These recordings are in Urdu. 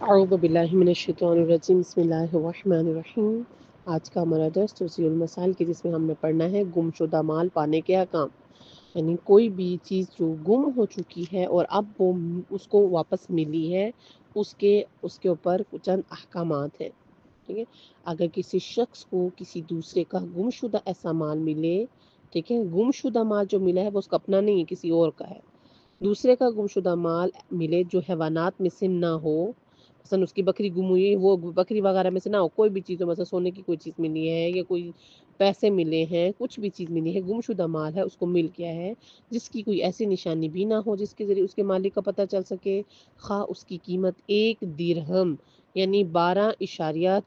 اعوذ باللہ من الشیطان الرجیم بسم اللہ الرحمن الرحیم۔ آج کا ہمارا درس توضیح المثال کی، جس میں ہم نے پڑھنا ہے گم شدہ مال پانے کے احکام۔ یعنی کوئی بھی چیز جو گم ہو چکی ہے اور اب وہ اس کو واپس ملی ہے، اس کے اوپر چند احکامات ہیں۔ ٹھیک ہے، اگر کسی شخص کو کسی دوسرے کا گم شدہ ایسا مال ملے، ٹھیک ہے، گم شدہ مال جو ملا ہے وہ اس کا اپنا نہیں ہے، کسی اور کا ہے۔ دوسرے کا گم شدہ مال ملے جو حیوانات میں سے نہ ہو، مثلا اس کی بکری گم ہوئی ہے، وہ بکری وغیرہ میں سے نہ ہو، کوئی بھی چیز ہو، مثلا سونے کی کوئی چیز ملی ہے یا کوئی پیسے ملے ہیں، کچھ بھی چیز ملی ہے، گم شدہ مال ہے، اس کو مل گیا ہے، جس کی کوئی ایسی نشانی بھی نہ ہو جس کے ذریعے اس کے مالک کا پتہ چل سکے، خواہ اس کی قیمت 1 درہم یعنی 12.60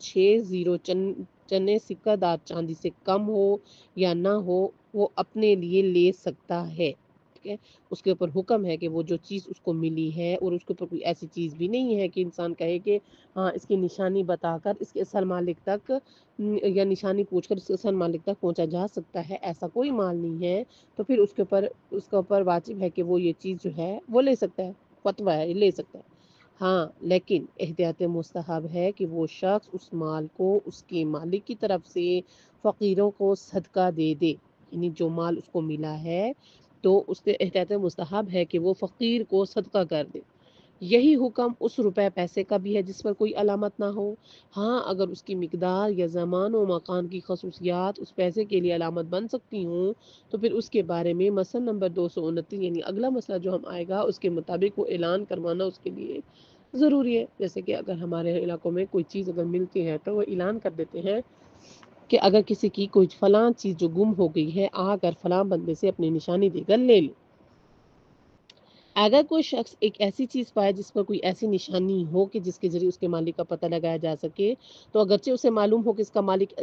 چنے سکہ دار چاندی سے کم ہو یا نہ ہو، وہ اپنے لیے لے سکتا ہے۔ ٹھیک ہے، اس کے اوپر حکم ہے کہ وہ جو چیز اس کو ملی ہے، اور اس کے اوپر کوئی ایسی چیز بھی نہیں ہے کہ انسان کہے کہ ہاں اس کی نشانی بتا کر اس کے اصل مالک تک یا نشانی پوچھ کر اس کے اصل مالک تک پہنچا جا سکتا ہے، ایسا کوئی مال نہیں ہے، تو پھر اس کے اوپر واجب ہے کہ وہ یہ چیز جو ہے وہ لے سکتا ہے، فتویٰ ہے، لے سکتا ہے۔ ہاں لیکن احتیاط مستحب ہے کہ وہ شخص اس مال کو اس کے مالک کی طرف سے فقیروں کو صدقہ دے دے، یعنی جو مال اس کو ملا ہے تو اس کے احتیاط مستحب ہے کہ وہ فقیر کو صدقہ کر دے۔ یہی حکم اس روپے پیسے کا بھی ہے جس پر کوئی علامت نہ ہو۔ ہاں اگر اس کی مقدار یا زمان و مکان کی خصوصیات اس پیسے کے لیے علامت بن سکتی ہوں، تو پھر اس کے بارے میں مثلا نمبر 229 یعنی اگلا مسئلہ جو ہم آئے گا اس کے مطابق وہ اعلان کروانا اس کے لیے ضروری ہے۔ جیسے کہ اگر ہمارے علاقوں میں کوئی چیز اگر ملتی ہے تو وہ اعلان کر دیتے ہیں کہ اگر کسی کی کوئی فلاں چیز جو گم ہو گئی ہے، آ کر فلاں بندے سے اپنی نشانی دے کر لے لے۔ اگر کوئی شخص ایک ایسی چیز پائے جس پر کوئی ایسی نشانی ہو کہ جس کے ذریعے اس کے مالک کا پتہ لگایا جا سکے، تو اگرچہ اسے معلوم ہو کہ اس کا مالک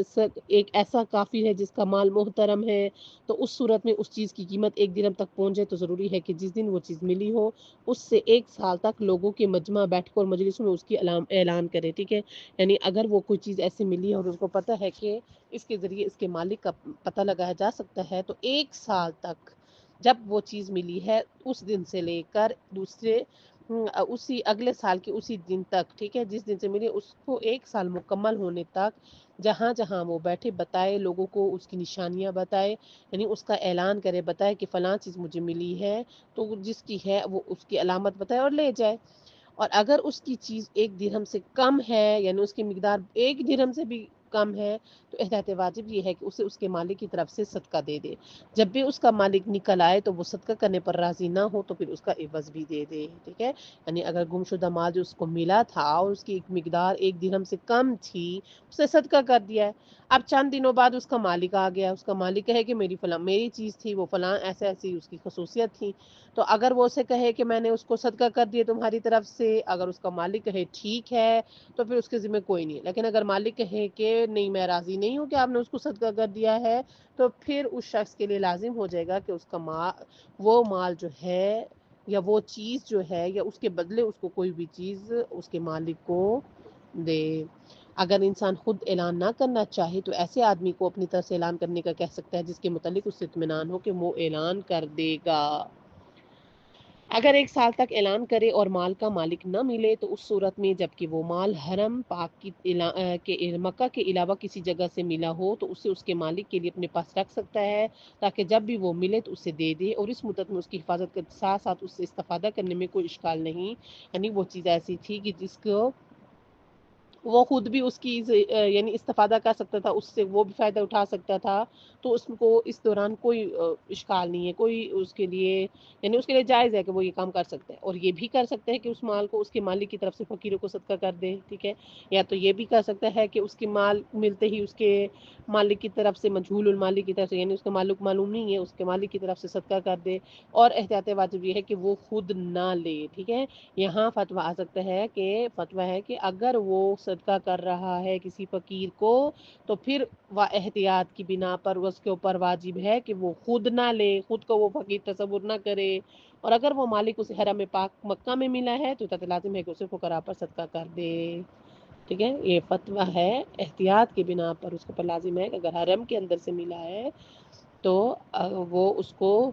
ایک ایسا کافر ہے جس کا مال محترم ہے، تو اس صورت میں اس چیز کی قیمت 1 درہم تک پہنچ جائے تو ضروری ہے کہ جس دن وہ چیز ملی ہو اس سے 1 سال تک لوگوں کے مجمع بیٹھ کر مجلسوں میں اس کی اعلان کرے۔ ٹھیک ہے، یعنی اگر وہ کوئی چیز ایسی ملی ہے اور اس کو پتہ ہے کہ اس کے ذریعے اس کے مالک کا پتہ لگایا جا سکتا ہے، تو 1 سال تک جب وہ چیز ملی ہے اس دن سے لے کر اسی اگلے سال کے اسی دن تک، ٹھیک ہے، جس دن سے ملی اس کو 1 سال مکمل ہونے تک جہاں جہاں وہ بیٹھے بتائے، لوگوں کو اس کی نشانیاں بتائے، یعنی اس کا اعلان کرے، بتائے کہ فلاں چیز مجھے ملی ہے، تو جس کی ہے وہ اس کی علامت بتائے اور لے جائے۔ اور اگر اس کی چیز 1 درہم سے کم ہے، یعنی اس کی مقدار 1 درہم سے بھی کم ہے، تو احتیاط واجب یہ ہے کہ اسے اس کے مالک کی طرف سے صدقہ دے دے۔ جب بھی اس کا مالک نکل آئے تو وہ صدقہ کرنے پر راضی نہ ہو تو پھر اس کا عوض بھی دے دے۔ ٹھیک ہے، یعنی اگر گمشدہ مال جو اس کو ملا تھا اور اس کی ایک مقدار 1 درہم سے کم تھی، اسے صدقہ کر دیا ہے۔ اب چند دنوں بعد اس کا مالک آ گیا، اس کا مالک کہے کہ میری چیز تھی، وہ فلاں ایسے ایسی اس کی خصوصیت تھی، تو اگر وہ اسے کہے کہ میں نے اس کو صدقہ کر دیا تمہاری طرف سے، اگر اس کا مالک کہے ٹھیک ہے تو پھر اس کے ذمہ کوئی نہیں، لیکن اگر مالک کہے کہ نہیں میں راضی نہیں ہوں کہ آپ نے اس کو صدقہ کر دیا ہے، تو پھر اس شخص کے لیے لازم ہو جائے گا کہ اس کا وہ مال جو ہے یا وہ چیز جو ہے یا اس کے بدلے اس کو کوئی بھی چیز اس کے مالک کو دے۔ اگر انسان خود اعلان نہ کرنا چاہے تو ایسے آدمی کو اپنی طرف سے اعلان کرنے کا کہہ سکتا ہے جس کے متعلق اس سے اطمینان ہو کہ وہ اعلان کر دے گا۔ اگر 1 سال تک اعلان کرے اور مال کا مالک نہ ملے تو اس صورت میں جبکہ وہ مال حرم پاک کے مکہ کے علاوہ کسی جگہ سے ملا ہو تو اسے اس کے مالک کے لیے اپنے پاس رکھ سکتا ہے، تاکہ جب بھی وہ ملے تو اسے دے دے، اور اس مدت میں اس کی حفاظت کے ساتھ ساتھ اس سے استفادہ کرنے میں کوئی اشکال نہیں۔ یعنی وہ چیز ایسی تھی کہ جس کو وہ خود بھی اس کی یعنی استفادہ کر سکتا تھا، اس سے وہ بھی فائدہ اٹھا سکتا تھا، تو اس کو اس دوران کوئی اشکال نہیں ہے، کوئی اس کے لیے یعنی اس کے لیے جائز ہے کہ وہ یہ کام کر سکتا ہے، اور یہ بھی کر سکتا ہے کہ اس مال کو اس کے مالک کی طرف سے فقیروں کو صدقہ کر دے۔ ٹھیک ہے، یا تو یہ بھی کر سکتا ہے کہ اس کے مال ملتے ہی اس کے مالک کی طرف سے مجہول المالک کی طرف سے، یعنی اس کا مالک معلوم نہیں ہے، اس کے مالک کی طرف سے صدقہ کر دے، اور احتیاط واجب یہ ہے کہ وہ خود نہ لے۔ ٹھیک ہے، یہاں فتویٰ آ سکتا ہے کہ اگر وہ صدقہ کر رہا ہے کسی فقیر کو تو پھر احتیاط کی بنا پر اس کے اوپر واجب ہے کہ وہ خود نہ لے، خود کو وہ فقیر تصور نہ کرے، اور اگر وہ مالک اسے حرم پاک مکہ میں ملا ہے تو لازم ہے کہ اسے فقراء پر صدقہ کر دے۔ ٹھیک ہے، یہ فتویٰ ہے، احتیاط کی بنا پر اس کے اوپر لازم ہے کہ اگر حرم کے اندر سے ملا ہے تو وہ اس کو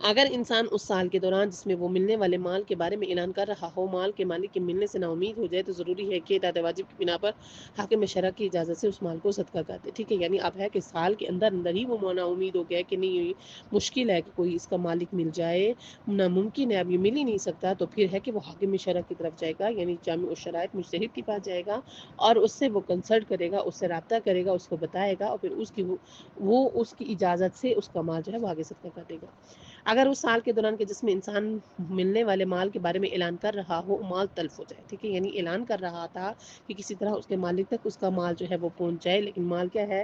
اگر انسان اس سال کے دوران جس میں وہ ملنے والے مال کے بارے میں اعلان کر رہا ہو مال کے مالک کے ملنے سے نا امید ہو جائے تو ضروری ہے کہ اطاعت واجب کی بنا پر حاکم شرع کی اجازت سے اس مال کو صدقہ کر دے، ٹھیک ہے؟ یعنی اب ہے کہ سال کے اندر اندر ہی وہ نا امید ہو گیا کہ نہیں مشکل ہے کہ کوئی اس کا مالک مل جائے، ناممکن ہے، اب یہ مل ہی نہیں سکتا، تو پھر ہے کہ وہ حاکم شرع کی طرف جائے گا، یعنی جامع الشرائط مجتہد کے پاس جائے گا اور اس سے وہ کنسلٹ کرے گا، اس سے رابطہ کرے گا، اس کو بتائے گا اور پھر اس کی اجازت سے اس کا مال جو ہے وہ آگے صدقہ کر دے گا۔ اگر اس سال کے دوران کے جس میں انسان ملنے والے مال کے بارے میں اعلان کر رہا ہو مال تلف ہو جائے، ٹھیک ہے؟ یعنی اعلان کر رہا تھا کہ کسی طرح اس کے مالک تک اس کا مال جو ہے وہ پہنچ جائے، لیکن مال کیا ہے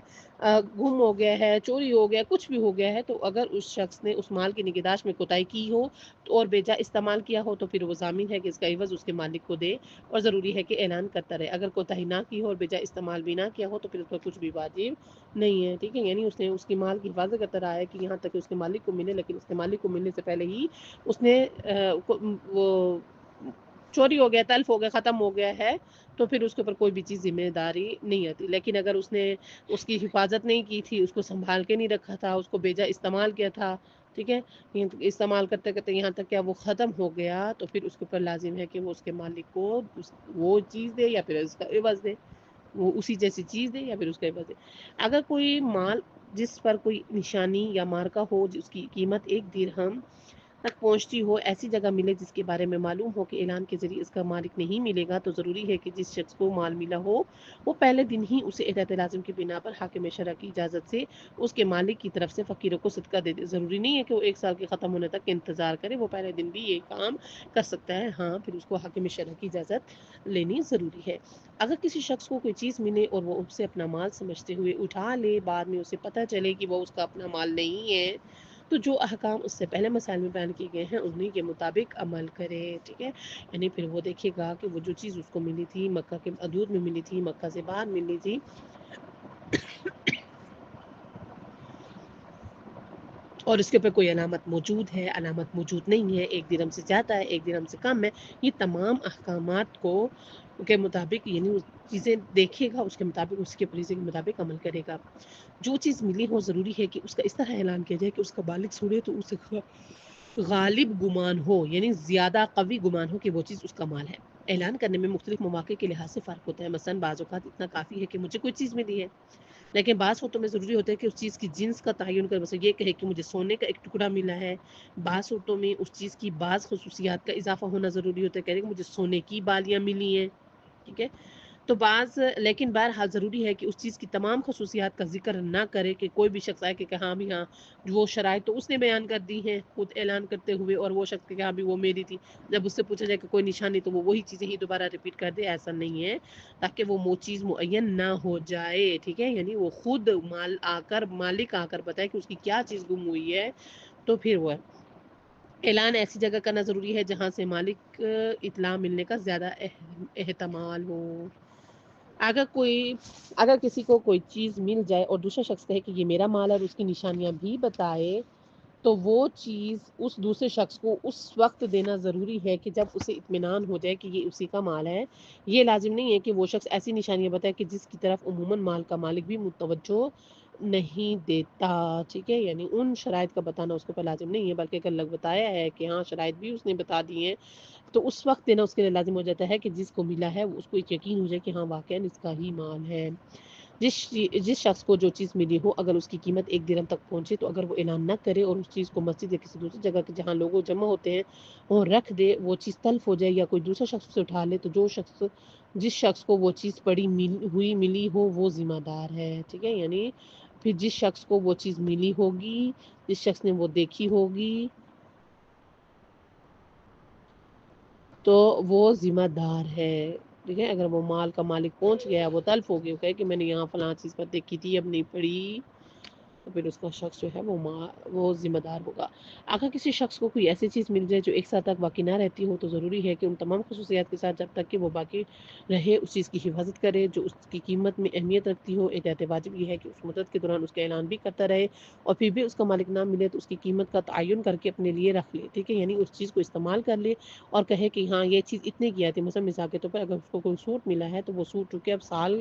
گم ہو گیا ہے، چوری ہو گیا، کچھ بھی ہو گیا ہے، تو اگر اس شخص نے اس مال کی نگہداشت میں کوتاہی کی ہو اور بیجا استعمال کیا ہو تو پھر وہ ضامن ہے کہ اس کا عوض اس کے مالک کو دے اور ضروری ہے کہ اعلان کرتا رہے۔ اگر کوتاہی نہ کی ہو اور بیجا استعمال بھی نہ کیا ہو تو پھر اس پر کچھ بھی واجب نہیں ہے، ٹھیک ہے؟ یعنی اس نے اس کی مال کی حفاظت کرتا رہا ہے کہ یہاں تک کہ اس کے مالک کو ملے، لیکن اس کے مالک کو ملنے سے پہلے ہی اس نے وہ چوری ہو گیا، تلف ہو گیا، ختم ہو گیا ہے، تو پھر اس کے اوپر کوئی بھی چیز ذمہ داری نہیں آتی۔ لیکن اگر اس نے اس کی حفاظت نہیں کی تھی، اس کو سنبھال کے نہیں رکھا تھا، اس کو بیجا استعمال کیا تھا، ٹھیک ہے، استعمال کرتے کرتے یہاں تک کیا وہ ختم ہو گیا، تو پھر اس کے اوپر لازم ہے کہ وہ اس کے مالک کو وہ چیز دے یا پھر اس کا عوض دے، وہ اسی جیسی چیز دے یا پھر اس کا عوض دے۔ اگر کوئی مال جس پر کوئی نشانی یا مارکہ ہو جس کی قیمت 1 درہم تک پہنچتی ہو ایسی جگہ ملے جس کے بارے میں معلوم ہو کہ اعلان کے ذریعے اس کا مالک نہیں ملے گا، تو ضروری ہے کہ جس شخص کو مال ملا ہو وہ پہلے دن ہی اسے احتیاط لازم کی بنا پر حاکم شرع کی اجازت سے اس کے مالک کی طرف سے فقیروں کو صدقہ دے دے۔ ضروری نہیں ہے کہ وہ 1 سال کے ختم ہونے تک انتظار کرے، وہ پہلے دن بھی یہ کام کر سکتا ہے، ہاں پھر اس کو حاکم شرع کی اجازت لینی ضروری ہے۔ اگر کسی شخص کو کوئی چیز ملے اور وہ اسے اپنا مال سمجھتے ہوئے اٹھا لے، بعد میں اسے پتہ چلے کہ وہ اس کا اپنا مال نہیں ہے، تو جو احکام اس سے پہلے مسائل میں بیان کیے گئے ہیں انہی کے مطابق عمل کرے، ٹھیک ہے؟ یعنی پھر وہ دیکھے گا کہ وہ جو چیز اس کو ملی تھی مکہ کے حدود میں ملی تھی، مکہ سے باہر ملی تھی، اور اس کے اوپر کوئی علامت موجود ہے، علامت موجود نہیں ہے، 1 درہم سے زیادہ ہے، 1 درہم سے کم ہے، یہ تمام احکامات کو کے مطابق یعنی اس چیزیں دیکھے گا، اس کے مطابق اس کے فریضے کے مطابق عمل کرے گا۔ جو چیز ملی ہو ضروری ہے کہ اس کا اس طرح اعلان کیا جائے کہ اس کا مالک سنے تو اسے غالب گمان ہو، یعنی زیادہ قوی گمان ہو کہ وہ چیز اس کا مال ہے۔ اعلان کرنے میں مختلف مواقع کے لحاظ سے فرق ہوتا ہے، مثلا بعض اوقات اتنا کافی ہے کہ مجھے کوئی چیز ملی ہے، لیکن بعض صورتوں میں ضروری ہوتا ہے کہ اس چیز کی جنس کا تعین کر، مثلا یہ کہے کہ مجھے سونے کا ایک ٹکڑا ملا ہے، بعض صورتوں میں اس چیز کی بعض خصوصیات کا اضافہ ہونا ضروری ہوتا ہے، کہہ رہے کہ مجھے سونے کی بالیاں ملی ہیں، ٹھیک ہے؟ تو لیکن بہرحال ضروری ہے کہ اس چیز کی تمام خصوصیات کا ذکر نہ کرے کہ کوئی بھی شخص آئے کہ ہاں بھی ہاں وہ شرائط تو اس نے بیان کر دی ہیں خود اعلان کرتے ہوئے، اور وہ شخص کہ ہاں بھی وہ میری تھی، جب اس سے پوچھا جائے کہ کوئی نشانی تو وہ وہی چیزیں ہی دوبارہ ریپیٹ کر دے، ایسا نہیں ہے، تاکہ وہ چیز معین نہ ہو جائے، ٹھیک ہے؟ یعنی وہ خود مالک آ کر بتائے کہ اس کی کیا چیز گم ہوئی ہے، تو پھر وہ اعلان ایسی جگہ کرنا ضروری ہے جہاں سے مالک اطلاع ملنے کا زیادہ احتمال ہو۔ اگر کسی کو کوئی چیز مل جائے اور دوسرا شخص کہے کہ یہ میرا مال ہے اور اس کی نشانیاں بھی بتائے، تو وہ چیز اس دوسرے شخص کو اس وقت دینا ضروری ہے کہ جب اسے اطمینان ہو جائے کہ یہ اسی کا مال ہے۔ یہ لازم نہیں ہے کہ وہ شخص ایسی نشانیاں بتائے کہ جس کی طرف عموماً مال کا مالک بھی متوجہ نہیں دیتا، ٹھیک ہے؟ یعنی ان شرائط کا بتانا اس کو پر لازم نہیں ہے، بلکہ اگر لگ بتایا ہے کہ ہاں شرائط بھی اس نے بتا دی ہیں تو اس وقت دینا اس کے لیے لازم ہو جاتا ہے کہ جس کو ملا ہے اس کو یقین ہو جائے کہ ہاں واقعاً اس کا ہی مال ہے۔ جس شخص کو جو چیز ملی ہو اگر اس کی قیمت 1 درہم تک پہنچے تو اگر وہ اعلان نہ کرے اور اس چیز کو مسجد یا کسی دوسری جگہ جہاں لوگ جمع ہوتے ہیں اور رکھ دے، وہ چیز تلف ہو جائے یا کوئی دوسرا شخص سے اٹھا لے، تو جس شخص کو وہ چیز ملی ہو وہ ذمہ دار ہے، ٹھیک ہے؟ یعنی پھر جس شخص کو وہ چیز ملی ہوگی، جس شخص نے وہ دیکھی ہوگی، تو وہ ذمہ دار ہے، ٹھیک ہے؟ اگر وہ مال کا مالک پہنچ گیا، وہ تلف ہو گیا، وہ کہے کہ میں نے یہاں فلاں چیز پر دیکھی تھی اب نہیں پڑی، تو پھر اس کا شخص جو ہے وہ ذمہ دار ہوگا۔ اگر کسی شخص کو کوئی ایسی چیز مل جائے جو 1 سال تک باقی نہ رہتی ہو تو ضروری ہے کہ ان تمام خصوصیات کے ساتھ جب تک کہ وہ باقی رہے اس چیز کی حفاظت کرے جو اس کی قیمت میں اہمیت رکھتی ہو۔ احتیاط واجب یہ ہے کہ اس مدت کے دوران اس کا اعلان بھی کرتا رہے اور پھر بھی اس کا مالک نہ ملے تو اس کی قیمت کا تعین کر کے اپنے لیے رکھ لے، ٹھیک ہے؟ یعنی اس چیز کو استعمال کر لے اور کہے کہ ہاں یہ چیز اتنے کی آتی ہے، مثلا مثال کے طور پر اگر اس کو کوئی سوٹ ملا ہے تو وہ سوٹ چونکہ اب سال